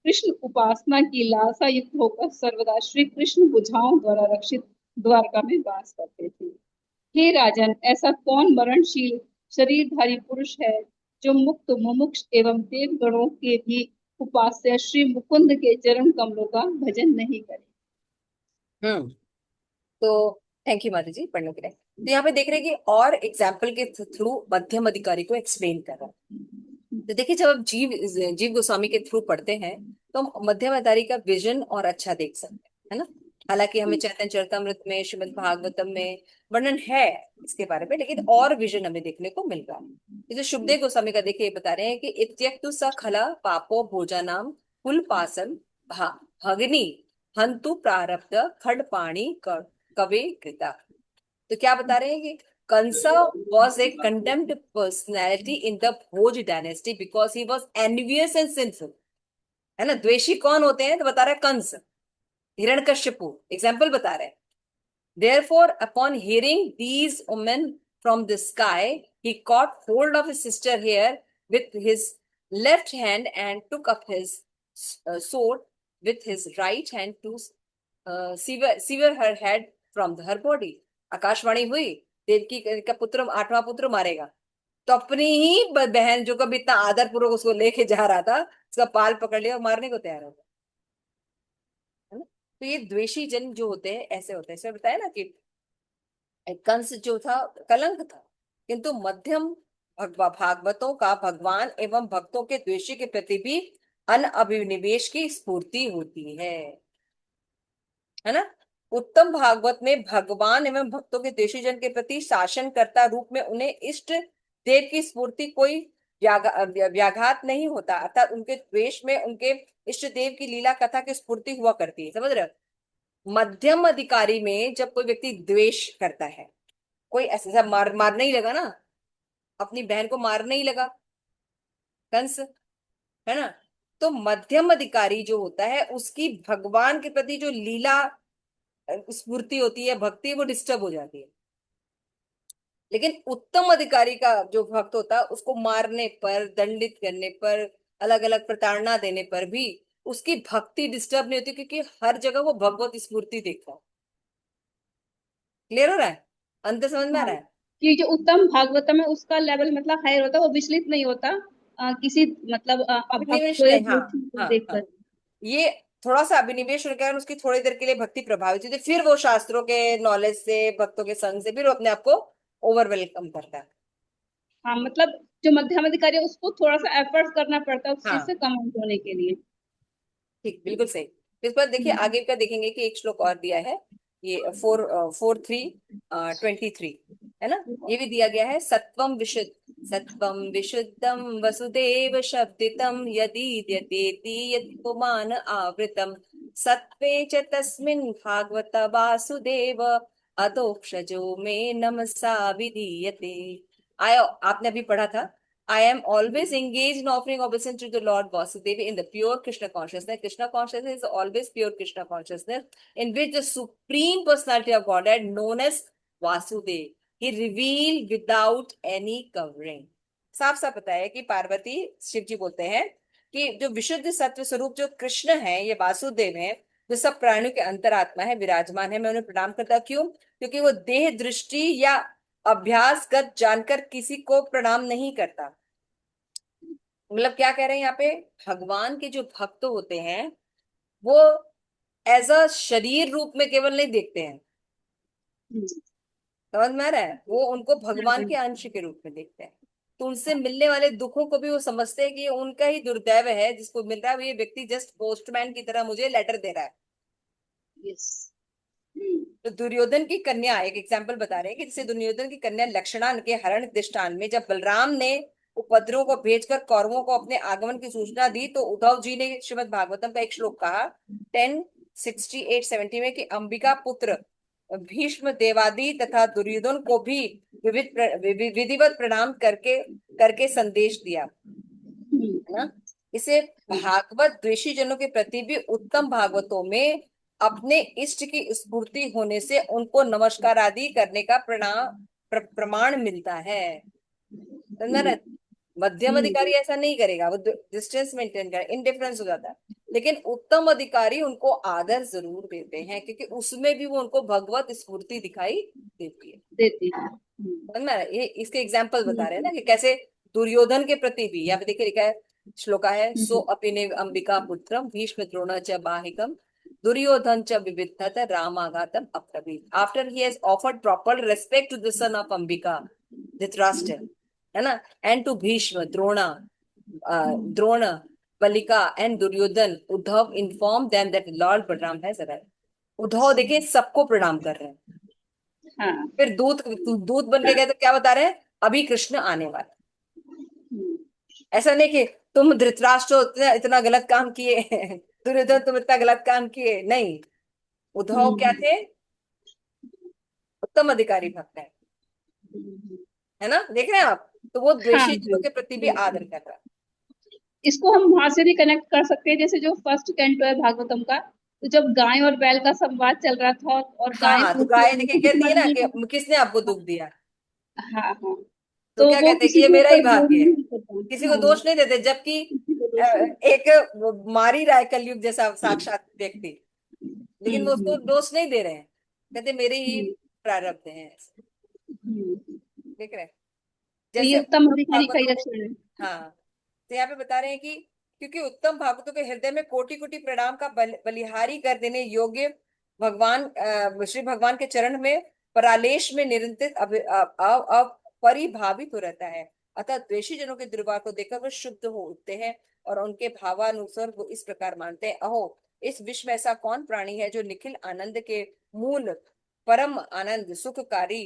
कृष्ण उपासना की लालसा युक्त होकर सर्वदा श्री कृष्ण बुझाओं द्वारा रक्षित द्वारका में वास करते थे। हे राजन, ऐसा कौन मरणशील शरीरधारी पुरुष है जो मुक्त मुमुक्ष एवं देवगणों के भी उपास्य श्री मुकुंद के चरण कमलों का भजन नहीं करे। हम्म। तो थैंक यू माता जी पढ़ने के लिए। तो यहाँ पे देख रहे हैं कि और एग्जाम्पल के थ्रू मध्यम अधिकारी को एक्सप्लेन कर रहा है। तो देखिए जब आप जीव गोस्वामी के थ्रू पढ़ते हैं तो हम मध्यम अधिकारी का विजन और अच्छा देख सकते हैं, है ना। हालांकि हमें चैतन्य चरितमृत में श्रीमद् भागवतम में वर्णन है इसके बारे में, लेकिन और विजन हमें देखने को मिल रहा है। जैसे शुभदेव गोस्वामी का देखिए बता रहे हैं कि इत्यक्तु स खला पापो भोजनाम कुल पासन भगनी हंतु प्रारब्ध खड़पाणी कवे कृता। तो क्या बता रहे हैं कि कंसा was a condemned personality in the Bhoj dynasty because he was envious and sinful। है ना। द्वेषी कौन होते हैं तो बता रहा है कंस, हिरण्यकश्यपु एग्जाम्पल बता रहे हैं। Therefore, upon hearing these women from the sky, he caught hold of his sister hair with his left hand and took up his sword with his right hand to sever her head from her body। Akashvani हुई, देवकी का पुत्र आठवां पुत्र मारेगा, तो अपनी ही बहन जो कभी इतना आदर पूर्वक उसको लेके जा रहा था, उसका पाल पकड़ लिया और मारने को तैयार हो गया, है ना। तो ये द्वेषी जन जो होते हैं ऐसे होते हैं। इसमें बताया ना कि कंस जो था कलंक था, किंतु मध्यम भागवतों का भगवान एवं भक्तों के द्वेषी के प्रति भी अनअभिनिवेश की स्फूर्ति होती है ना। उत्तम भागवत में भगवान एवं भक्तों के द्वेषी जन के प्रति शासनकर्ता रूप में उन्हें इष्ट देव की स्फूर्ति कोई व्याघात नहीं होता, अर्थात उनके द्वेष में उनके इष्ट देव की लीला कथा की स्फूर्ति हुआ करती है। समझ रहे हो। मध्यम अधिकारी में जब कोई व्यक्ति द्वेष करता है, कोई ऐसा मारने ही लगा ना, अपनी बहन को मारने ही लगा कंस, है ना। तो मध्यम अधिकारी जो होता है उसकी भगवान के प्रति जो लीला स्फूर्ति होती है, भक्ति, वो डिस्टर्ब हो जाती है। लेकिन उत्तम अधिकारी का जो भक्त होता है उसको मारने पर, दंडित करने पर, अलग अलग प्रताड़ना देने पर भी उसकी भक्ति डिस्टर्ब नहीं होती, क्योंकि हर जगह वो भगवत स्फूर्ति देखता है। क्लियर हो रहा है, अंतर समझ में आ हाँ, रहा है। कि जो उत्तम भागवतम है उसका लेवल मतलब हायर होता है, वो विचलित नहीं होता किसी मतलब अभिनिवेश अभक्त नहीं, हाँ मूर्ति को हाँ हाँ। देखकर। ये थोड़ा सा अभिनिवेश होने के कारण उसकी थोड़ी देर के लिए भक्ति प्रभावित होती है, फिर वो शास्त्रों के नॉलेज से, भक्तों के संग से फिर वो अपने आप को ओवरवेलकम करता है। हाँ, मतलब जो मध्यम अधिकारी है उसको थोड़ा सा एफर्ट करना पड़ता है उस चीज से हाँ कम आउट होने के लिए। ठीक, बिल्कुल सही। इस पर देखिए हम्म। आगे का देखेंगे कि एक श्लोक और दिया है, ये 4:3 23 है ना। ये भी दिया गया है, सत्वम विशुद्धम वसुदेव शब्दितम यदीद्यतेति यत् पुमान आवृतम सत्वे च तस्मिन् भागवत वासुदेव अधोक्षजो मे नमसा विधीयते। आयो आपने अभी पढ़ा था, I am always engaged in offering obeisance to the Lord Vasudeva in the pure Krishna consciousness। Krishna consciousness is always pure Krishna consciousness, in which the supreme personality of Godhead, known as Vasudeva, he revealed without any covering। साफ साफ बताया कि पार्वती शिव जी बोलते हैं कि जो विशुद्ध सत्व स्वरूप जो कृष्ण है, ये वासुदेव है, जो सब प्राणियों के अंतरात्मा है, विराजमान है। मैं उन्हें प्रणाम करता, क्यों? क्योंकि वो देह दृष्टि या अभ्यासगत जानकर किसी को प्रणाम नहीं करता। मतलब क्या कह रहे हैं यहाँ पे, भगवान के जो भक्त होते हैं वो एज अ शरीर रूप में केवल नहीं देखते हैं, हम्म, समझ में आ रहा है, वो उनको भगवान के हम्म, अंश के रूप में देखते हैं। तो उनसे मिलने वाले दुखों को भी वो समझते हैं कि ये उनका ही दुर्दैव है जिसको मिल रहा है, ये व्यक्ति जस्ट पोस्टमैन की तरह मुझे लेटर दे रहा है। यस। तो दुर्योधन की कन्या, एक एग्जाम्पल बता रहे हैं कि जैसे दुर्योधन की कन्या लक्षणा के हरण दृष्टान में जब बलराम ने उपद्रवों को भेजकर कौरवों को अपने आगमन की सूचना दी, तो उद्धव जी ने श्रीमद् भागवतम का एक श्लोक कहा 1068-70 में कि अंबिका पुत्र भीष्म देवादि तथा दुर्योधन को भी विधिवत प्रणाम करके करके संदेश दिया, है ना। इसे भागवत द्वेषी जनों के प्रति भी उत्तम भागवतों में अपने इष्ट की स्फूर्ति होने से उनको नमस्कार आदि करने का प्रमाण मिलता है। समझा ना? मध्यम अधिकारी ऐसा नहीं करेगा, वो डिस्टेंस मेंटेन कर, इनडिफरेंस हो जाता है। लेकिन उत्तम अधिकारी उनको आदर जरूर देते हैं क्योंकि उसमें भी वो उनको भगवत स्फूर्ति दिखाई देती है। देती है। समझ में आ रहा है? ये इसके एग्जाम्पल बता रहे हैं ना कि कैसे दुर्योधन के प्रति भी, यहाँ पे देखिए लिखा है, श्लोका है, सो अपिने अंबिका पुत्रम भीष्म द्रोण च बाहिकम दुर्योधन च विविधत रामाघातम अब्रवीत। After he has offered proper respect to the son of Ambika Dhritarashtra, है ना, and to Bhishma Drona Bahlika and Duryodhana, Uddhava inform them that lord Balarama has arrived. Uddhava देखिए सबको प्रणाम कर रहे हैं। हाँ। फिर दूत दूत बन के गए तो क्या बता रहे हैं, अभी कृष्ण आने वाला। हम्म, ऐसा नहीं कि तुम धृतराष्ट्र हो, इतना इतना गलत काम किए दुर्योधन तुम इतना गलत काम किए, नहीं। उद्धव क्या हम्म, थे, उत्तम अधिकारी भक्त है। हम्म, है ना, देख रहे हैं आप, तो वो हाँ द्वेषी जी। जनों के प्रति भी आदर कर रहा है। इसको हम वहां से भी कनेक्ट कर सकते हैं, जैसे जो फर्स्ट कैंटो है भागवतम का, तो जब गाय और बैल का संवाद चल रहा था और हाँ गाय हाँ, तो पूछती है गाय देखिए उनको कि कहती है तुम्हारे ना लिए कि किसने आपको दुख दिया, हाँ हाँ, तो तो क्या वो कहते हैं कि किसी ये के मेरा ही ऊपर जोर भाग्य है। नहीं करता। किसी को हाँ, दोष नहीं देते, जबकि किसी को अ, दोष नहीं। एक वो मार ही रहा है कलयुग जैसा साक्षात व्यक्ति, लेकिन वो उसको हम्म, दोष नहीं दे रहे हैं, कहते मेरे ही हम्म, प्रारब्ध हैं ऐसे। हम्म। देख रहे हैं तो ये जैसे उत्तम उत्तम अधिकारी का ही भागवतों में। लक्षण है। हाँ, तो यहाँ पे बता रहे हैं कि क्योंकि उत्तम भागवतों के हृदय में कोटि कोटि प्रणाम का बलिहारी कर देने योग्य भगवान श्री भगवान के चरण में परालेश में निरंतर परिभावित हो रहता है। अतः द्वेषी जनों के दुर्भाव को देखकर वो शुद्ध हो उठते हैं और उनके भावानुसार वो इस प्रकार मानते हैं, अहो इस विश्व में ऐसा कौन प्राणी है जो निखिल आनंद के मूल परम आनंद सुखकारी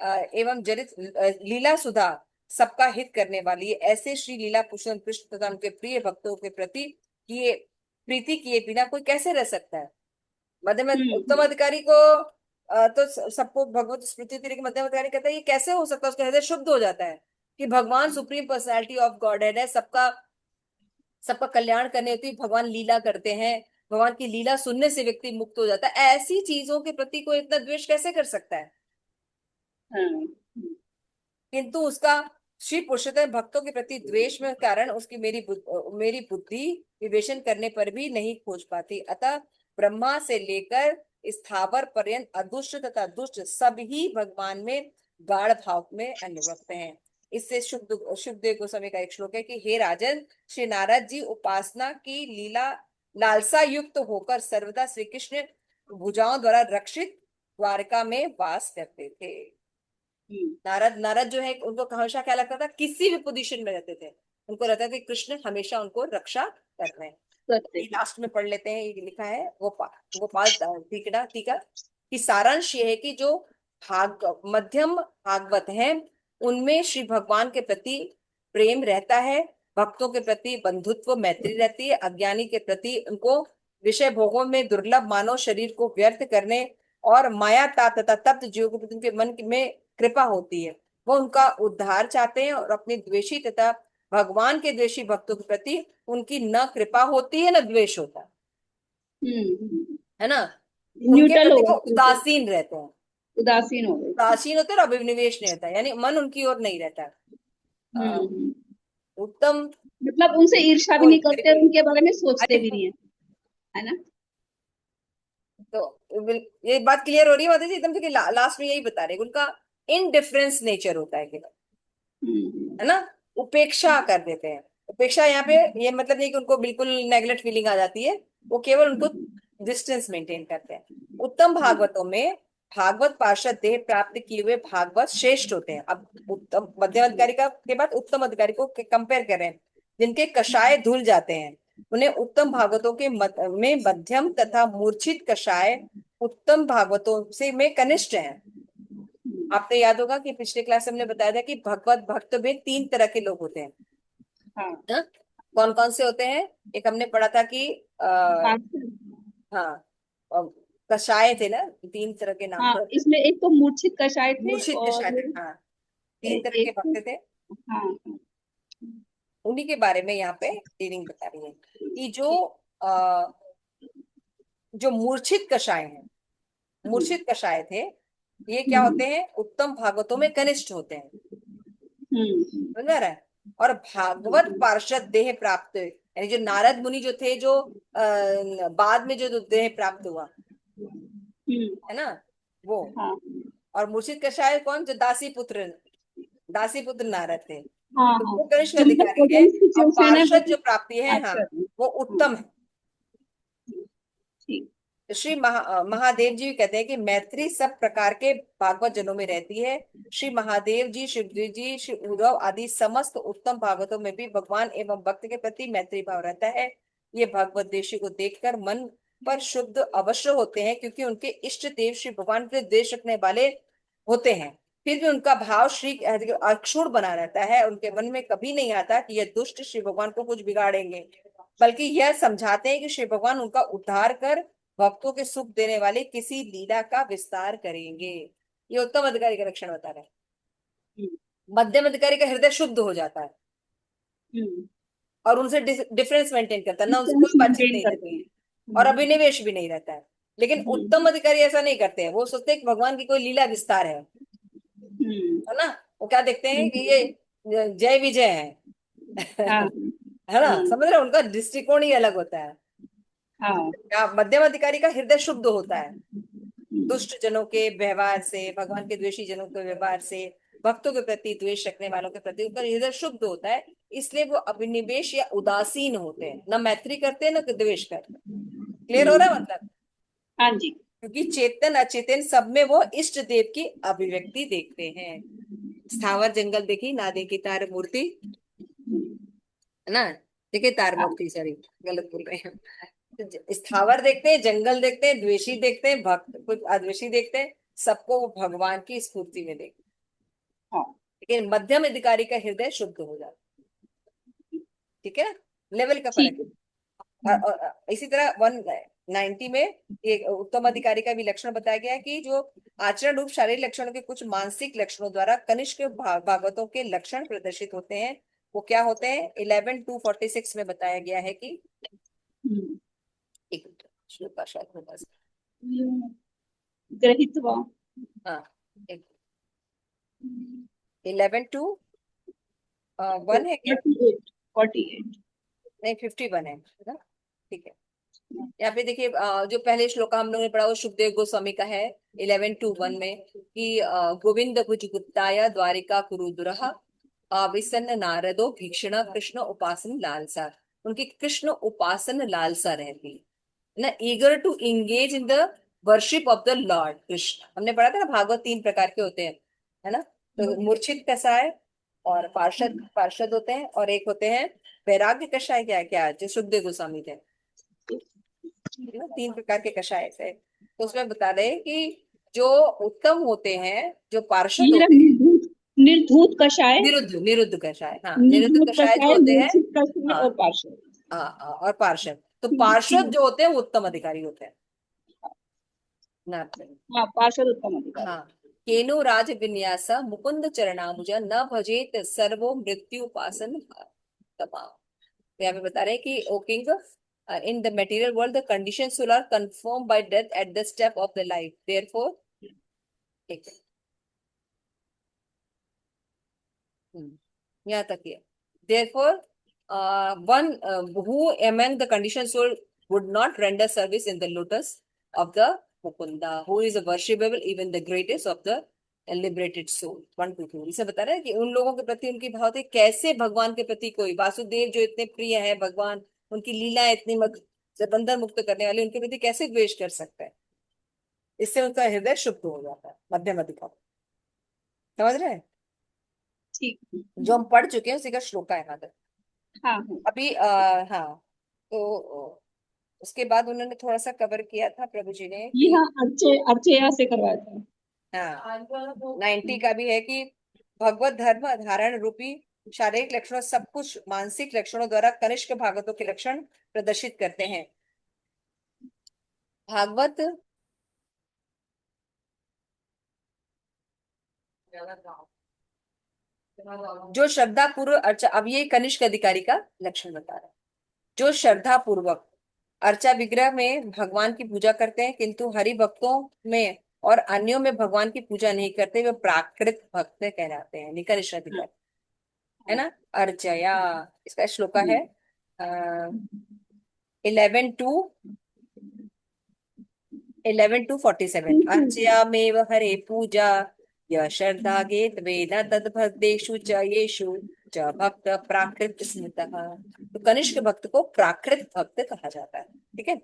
एवं जनित लीला सुधा सबका हित करने वाली है। ऐसे श्री लीला पुरुषोत्तम कृष्ण तथा उनके प्रिय भक्तों के प्रति किए प्रीति किए बिना कोई कैसे रह सकता है। मध्यम उत्तम हम्म, अधिकारी को तो सबको भगवत स्मृति होती है, लेकिन मध्यम अधिकारी कहता है ये कैसे हो सकता है, उसका हृदय शुद्ध हो जाता है कि भगवान सुप्रीम पर्सनैलिटी ऑफ गॉड है, सबका सबका कल्याण करने होती है, भगवान लीला करते हैं, भगवान की लीला सुनने से व्यक्ति मुक्त हो जाता है। ऐसी चीजों के प्रति कोई इतना द्वेष कैसे कर सकता है। हाँ, किंतु उसका श्री पुरुषोत्तम भक्तों के प्रति द्वेष में कारण उसकी मेरी बुद्धि विवेचन करने पर भी नहीं खोज पाती। अतः ब्रह्मा से लेकर स्थावर पर्यंत अदुष्ट तथा दुष्ट सभी भगवान में गाढ़ भाव में अनुरक्त हैं। इससे शुभदेव गोस्वामी का एक श्लोक है कि हे राजन, श्री नारद जी उपासना की लीला लालसा युक्त होकर सर्वदा श्री कृष्ण भुजाओं द्वारा रक्षित द्वारका में वास करते थे। हम्म, नारद नारद जो है उनको हमेशा क्या लगता था, किसी भी पोजीशन में रहते थे उनको लगता था कि कृष्ण हमेशा उनको रक्षा कर रहे हैं। करते ये हैं। लास्ट में पढ़ लेते हैं, ये लिखा है गोपाल टीका टीका कि सारांश ये है कि जो मध्यम भागवत हैं उनमें श्री भगवान के प्रति प्रेम रहता है, भक्तों के प्रति बंधुत्व मैत्री रहती है, अज्ञानी के प्रति उनको विषय भोगों में दुर्लभ मानव शरीर को व्यर्थ करने और माया तथा तप्त जीवों के प्रति उनके मन में कृपा होती है। वो उनका उद्धार चाहते हैं और अपने द्वेषी तथा भगवान के द्वेषी भक्तों के प्रति उनकी न कृपा होती है न द्वेष होता है ना। उनके न्यूट्रल हो प्रति वो गए बिल्कुल, उदासीन रहते हैं, उदासीन हो गए। उदासीन होते हैं और अभिनिवेश नहीं रहता है, यानी मन उनकी ओर नहीं रहता है। हम्म। उत्तम मतलब उनसे ईर्ष्या भी बोल नहीं वेरी करते, गुड। उनके बारे में सोचते अरे भी नहीं है, है ना। तो ये बात क्लियर हो रही है माता जी एकदम से कि लास्ट में यही बता रहे हैं उनका इनडिफरेंस नेचर होता है केवल, हम्म, है ना, उपेक्षा कर देते हैं। उपेक्षा यहाँ पे ये मतलब नहीं कि उनको बिल्कुल नेगलेक्ट फीलिंग आ जाती है, वो केवल उनको डिस्टेंस मेंटेन करते हैं। उत्तम भागवतों में भागवत पार्षद देह प्राप्त किए हुए भागवत श्रेष्ठ होते हैं। अब उत्तम मध्यम अधिकारी का के बाद उत्तम अधिकारी को कंपेयर करें, जिनके कषाय धुल जाते हैं उन्हें उत्तम भागवतों के में मध्यम तथा मूर्छित कषाय उत्तम भागवतों से में कनिष्ठ हैं। आपको याद होगा कि पिछले क्लास में हमने बताया था कि भगवत भक्त में तीन तरह के लोग होते हैं। हाँ, हाँ? कौन कौन से होते हैं? एक हमने पढ़ा था कि पार्षद। हाँ, अ, कषाय थे ना, तीन तरह के नाम हाँ, थोड़ा, इसमें एक तो मूर्छित कषाय थे मूर्छित कषाय थे, और हाँ, तीन तरह के एक भक्त थे। हाँ हाँ। उन्हीं के बारे में यहाँ पे रीडिंग बता रही है कि अ, जो मूर्छित कषाय हैं, हम्म, मूर्छित कषाय थे, ये क्या हम्म, होते हैं? उत्तम भागवतों में कनिष्ठ होते हैं। हम्म, समझ आ रहा है? और भागवत पार्षद देह प्राप्त, यानी जो नारद मुनि जो थे, जो बाद में जो देह प्राप्त हुआ, हम्म, है ना, वो। हाँ और मूर्छित कषाय कौन? जो दासी पुत्र, दासी पुत्र नारद थे, हाँ तो हाँ, वो कनिष्ठ जिनका अधिकारी है। पोटेंशियल और सिचुएशन है वो पार्षद जो प्राप्ति है, हाँ, पार्षद है। वो हाँ, उत्तम है। ठीक। श्री महादेव जी कहते हैं कि मैत्री सब प्रकार के भागवत जनों में रहती है। श्री महादेव जी, शिवजी जी, श्री उद्धव आदि समस्त उत्तम भागवतों में भी भगवान एवं भक्त के प्रति मैत्री भाव रहता है। ये भागवत देशी को देखकर मन पर शुद्ध अवश्य होते हैं, क्योंकि उनके इष्ट देव श्री भगवान के द्वेष रखने वाले होते हैं। फिर भी उनका भाव श्री अक्षुण बना रहता है। उनके मन में कभी नहीं आता कि यह दुष्ट श्री भगवान को कुछ बिगाड़ेंगे, बल्कि यह समझाते हैं कि श्री भगवान उनका उद्धार कर भक्तों के सुख देने वाले किसी लीला का विस्तार करेंगे। ये उत्तम अधिकारी का लक्षण बता रहे हैं। हम्म, मध्यम अधिकारी का हृदय शुद्ध हो जाता है हम्म, और उनसे डिफरेंस मेंटेन करता है, ना उनसे डिस्टेंस कोई बातचीत मेंटेन नहीं करते रहती, हैं। और अभिनिवेश भी नहीं रहता है। लेकिन उत्तम हम्म, अधिकारी ऐसा नहीं करते हैं, वो सोचते हैं कि भगवान की कोई लीला विस्तार हम्म, है ना। वो क्या देखते हैं कि हम्म, ये जय विजय है। हाँ, है ना, समझ रहे हो? उनका दृष्टिकोण ही अलग होता है। हाँ, क्या मध्यम अधिकारी का हृदय शुद्ध होता है हम्म, दुष्ट जनों के व्यवहार से, भगवान के द्वेषी जनों के व्यवहार से, भक्तों के प्रति द्वेष रखने वालों के प्रति उनका हृदय शुद्ध होता है। इसलिए वो अभिनिवेश या उदासीन होते हैं, न मैत्री करते हैं न द्वेष करते हैं। क्लियर हो रहा है मतलब? हाँ जी। क्योंकि चेतन अचेतन सब में वो इष्ट देव की अभिव्यक्ति देखते हैं। स्थावर जंगल देखी ना देखी तार मूर्ति, है ना, देखिए तार हाँ, मूर्ति, सॉरी गलत बोल रहे हैं। तो स्थावर देखते हैं, जंगल देखते हैं, द्वेषी देखते हैं, भक्त कुछ अद्वेषी देखते हैं, सबको वो भगवान की स्फूर्ति में देखते हाँ, हैं। लेकिन मध्यम अधिकारी का हृदय शुद्ध हो जाता है। ठीक है ना, लेवल का फर्क ठीक है। है। इसी तरह 190 में एक उत्तम अधिकारी का भी लक्षण बताया गया है कि जो आचरण रूप शारीरिक लक्षणों के कुछ मानसिक लक्षणों द्वारा कनिष्क भागवतों के लक्षण प्रदर्शित होते हैं। वो क्या होते हैं? 11:246 में बताया गया है कि, हम्म, एक मिनट, श्लोक का शायद होगा, गृहीत्वा। हाँ, 11:2 1 है क्या? 48। नहीं, 51 है ना? ठीक है। यहाँ पे देखिए, जो पहले श्लोक हम लोगों ने पढ़ा वो सुखदेव गोस्वामी का है, 11:2 में, कि गोविंद भुज गुप्ताय द्वारिका कुरुदुरः आविसन्न नारदो भीषण कृष्ण उपासन लालसा। उनकी कृष्ण उपासन लालसा रहती है ना, eager to engage in the worship of the lord Krishna. हमने पढ़ा था ना, भागवत तीन प्रकार के होते हैं, है ना। तो मूर्छित कसाय और पार्षद पार्षद होते हैं, और एक होते हैं वैराग्य कषाय, क्या क्या जो सुखदेव गोस्वामी थे, है ना। तीन प्रकार के कषाय थे, तो उसमें बता रहे हैं कि जो उत्तम होते हैं, जो पार्षद मेरा होते हैं, निर्धूत, निर्धूत कषाय, निरुद्ध निरुद्ध कषाय, हाँ, निरुद्ध निर्धूत कषाय जो कषाय, होते हैं, मूर्छित कषाय हाँ, और पार्षद। हाँ, हाँ, और पार्षद, तो तीन पार्षद तीन। जो होते हैं वो उत्तम अधिकारी होते हैं ना। हाँ, पार्षद उत्तम अधिकारी। हाँ, केनु राज विन्यास मुकुंद चरणामुज न भजेत सर्वो मृत्यु उपासन तमाम। तो यहाँ पे बता रहे हैं कि O king, in the material world the condition are confirm by death at the step of the life, therefore, ठीक है, यहाँ तक है। Therefore one who among the conditioned soul would not render service in the lotus of the Mukunda, who is a worshipable even the greatest of the liberated soul 1 2 3 इसे बता रहा है कि उन लोगों के प्रति उनकी भाव थे, कैसे भगवान के प्रति कोई वासुदेव जो इतने प्रिय है भगवान, उनकी लीला इतनी से बंधन मुक्त करने वाली, उनके प्रति कैसे द्वेष कर सकता है। इससे उनका हृदय शुद्ध हो जाता है, मध्यम अधिकार। समझ रहे हैं? ठीक। जो हम पढ़ चुके हैं उसी का श्लोक है यहाँ तक। हाँ हाँ। अभी हाँ, तो उसके बाद उन्होंने थोड़ा सा कवर किया था प्रभु जी ने ये कि हाँ, अर्चया से करवाया था। हाँ 90 का भी है कि भगवत धर्म धारण रूपी शारीरिक लक्षणों सब कुछ मानसिक लक्षणों द्वारा कनिष्क भागवतों के लक्षण प्रदर्शित करते हैं। भागवत जो श्रद्धा पूर्व अर्चा, अब ये कनिष्क अधिकारी का लक्षण बता रहा है। जो श्रद्धा पूर्वक अर्चा विग्रह में भगवान की पूजा करते हैं किंतु हरि भक्तों में और अन्यों में भगवान की पूजा नहीं करते, वे प्राकृत भक्त कहलाते हैं, निकनिष्ठ अधिकारी। है ना? अर्चया, इसका श्लोका है 11 to 47। अर्चयामेव हरे पूजा य श्रद्धा गेत वेद तद भक्तेषु च येषु च भक्त प्राकृत स्मृतः। तो कनिष्क भक्त को प्राकृत भक्त कहा जाता है। ठीक है?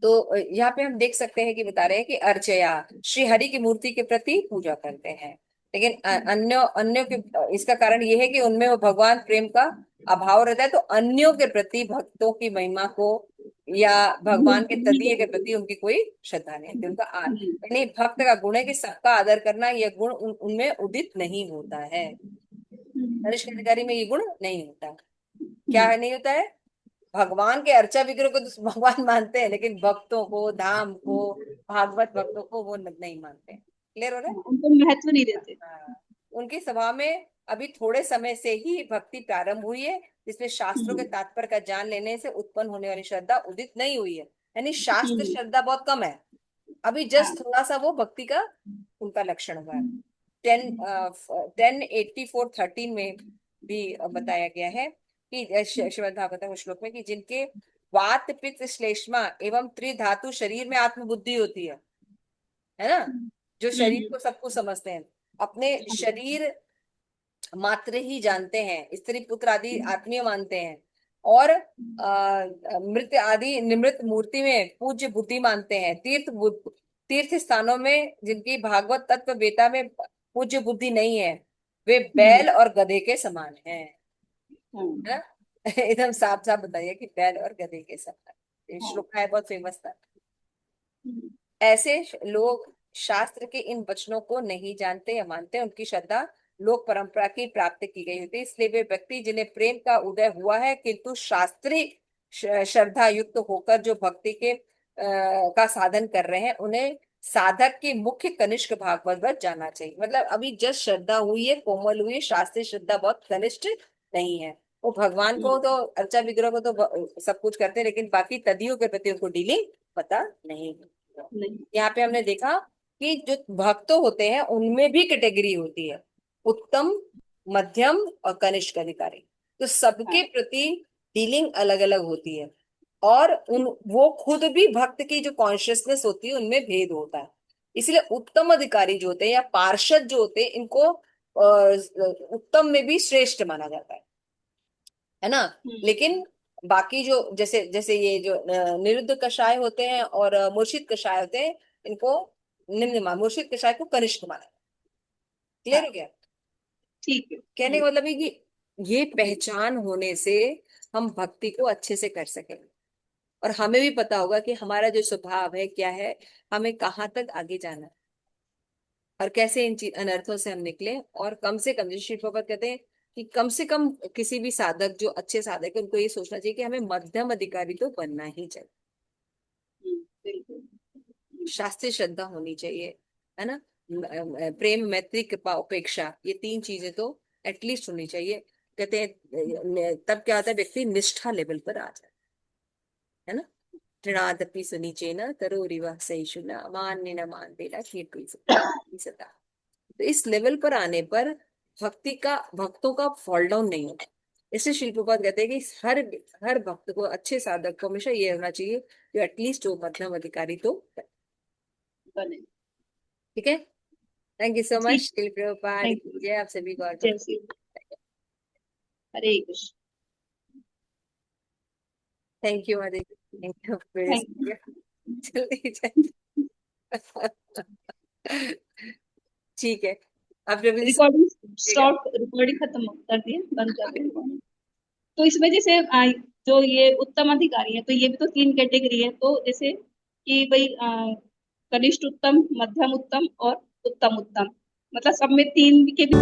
तो यहाँ पे हम देख सकते हैं कि बता रहे हैं कि अर्चया श्री हरि की मूर्ति के प्रति पूजा करते हैं, लेकिन अन्य अन्यों के, इसका कारण ये है कि उनमें वो भगवान प्रेम का अभाव रहता है, तो अन्यों के प्रति भक्तों की महिमा को या भगवान के तदीय के प्रति उनकी कोई श्रद्धा नहीं होती। उनका यानी भक्त का गुण है कि सबका आदर करना, यह गुण उनमें उदित नहीं होता है। कनिष्क अधिकारी में ये गुण नहीं होता। क्या नहीं होता है? भगवान के अर्चा विग्रह को तो भगवान मानते हैं, लेकिन भक्तों को, धाम को, भागवत भक्तों को वो नहीं मानते हैं। क्लियर हो रहा है? उनको महत्व नहीं देते। हाँ। उनकी सभा में अभी थोड़े समय से ही भक्ति प्रारंभ हुई है, जिसमें शास्त्रों के तात्पर्य का जान लेने से उत्पन्न होने वाली श्रद्धा उदित नहीं हुई है। यानी शास्त्र श्रद्धा बहुत कम है, अभी हाँ। जस्ट थोड़ा सा वो भक्ति का उनका लक्षण हुआ है। 1084 13 में भी बताया गया है कि श्रीमद् भागवतम श्लोक में कि जिनके वात पित्त श्लेष्मा एवं त्रिधातु शरीर में आत्मबुद्धि होती है ना, जो शरीर को सब कुछ समझते हैं, अपने शरीर मात्र ही जानते हैं, स्त्री पुत्र आदि आत्मीय मानते हैं, और मृत आदि निमृत मूर्ति में पूज्य बुद्धि मानते हैं, तीर्थ स्थानों में जिनकी भागवत तत्व वेता में पूज्य बुद्धि नहीं है, वे बैल और गधे के समान हैं। है ना? एकदम साफ साफ बताइए कि बैल और गधे के समान। ये श्लोक है, बहुत फेमस था। ऐसे लोग शास्त्र के इन वचनों को नहीं जानते या मानते, उनकी श्रद्धा लोक परंपरा की प्राप्त की गई होती है। इसलिए वे व्यक्ति जिन्हें प्रेम का उदय हुआ है किंतु शास्त्रीय श्रद्धा युक्त होकर जो भक्ति के का साधन कर रहे हैं, उन्हें साधक की मुख्य कनिष्क भागवत जाना चाहिए। मतलब अभी जस्ट श्रद्धा हुई है, कोमल हुई है, शास्त्रीय श्रद्धा बहुत कनिष्ठ नहीं है। वो भगवान को तो अर्चा विग्रह को तो सब कुछ करते हैं, लेकिन बाकी तदियों के प्रति उनको डीलिंग पता नहीं है। यहाँ पे हमने देखा कि जो भक्त होते हैं उनमें भी कैटेगरी होती है, उत्तम, मध्यम और कनिष्क अधिकारी। तो सबके प्रति डीलिंग अलग अलग होती है, और उन वो खुद भी भक्त की जो कॉन्शियसनेस होती है उनमें भेद होता है। इसलिए उत्तम अधिकारी जो होते हैं या पार्षद जो होते हैं, इनको उत्तम में भी श्रेष्ठ माना जाता है ना। लेकिन बाकी जो जैसे जैसे ये जो निरुद्ध कषाय होते हैं और मूर्छित कषाय होते हैं, इनको निम्न मूर्छित कषाय को कनिष्ठ माना। क्लियर हो गया? ठीक है। कहने का मतलब है कि ये पहचान होने से हम भक्ति को अच्छे से कर सकेंगे, और हमें भी पता होगा कि हमारा जो स्वभाव है क्या है, हमें कहाँ तक आगे जाना है, और कैसे इन अनर्थों से हम निकले। और कम से कम, जैसे श्री प्रभुपाद कहते हैं कि कम से कम किसी भी साधक जो अच्छे साधक है उनको ये सोचना चाहिए कि हमें मध्यम अधिकारी तो बनना ही चाहिए। शास्त्रीय श्रद्धा होनी चाहिए, है ना, प्रेम मैत्री कृपा उपेक्षा, ये 3 चीजें तो एटलीस्ट होनी चाहिए। कहते हैं तब क्या होता है, व्यक्ति निष्ठा लेवल पर आ जाए, है ना। तृणादपि सुनिचेन तरोरिव सहिष्णुना मान्य न मानते न कीर्ति सता। तो इस लेवल पर आने पर भक्तों का फॉल डाउन नहीं होता। इससे शिल प्रपात कहते हैं कि हर भक्त को, अच्छे साधक को हमेशा ये होना चाहिए कि एटलीस्ट वो मध्यम अधिकारी तो बने। ठीक है। Thank you so much. ठीक। श्रील प्रभुपाद थैंक की यू। जय। आप सभी को जय श्री। Hare Krishna. Thank you Aditya, thank you thank जल्दी यू। ठीक है। अब जब रिकॉर्डिंग स्टॉप, रिकॉर्डिंग खत्म कर दिए, बंद कर दिए recording। तो इसमें जैसे जो ये उत्तम अधिकारी है, तो ये भी तो तीन कैटेगरी है, तो जैसे कि भाई कनिष्ठ उत्तम, मध्यम उत्तम और उत्तम उत्तम, मतलब सब में तीन के भी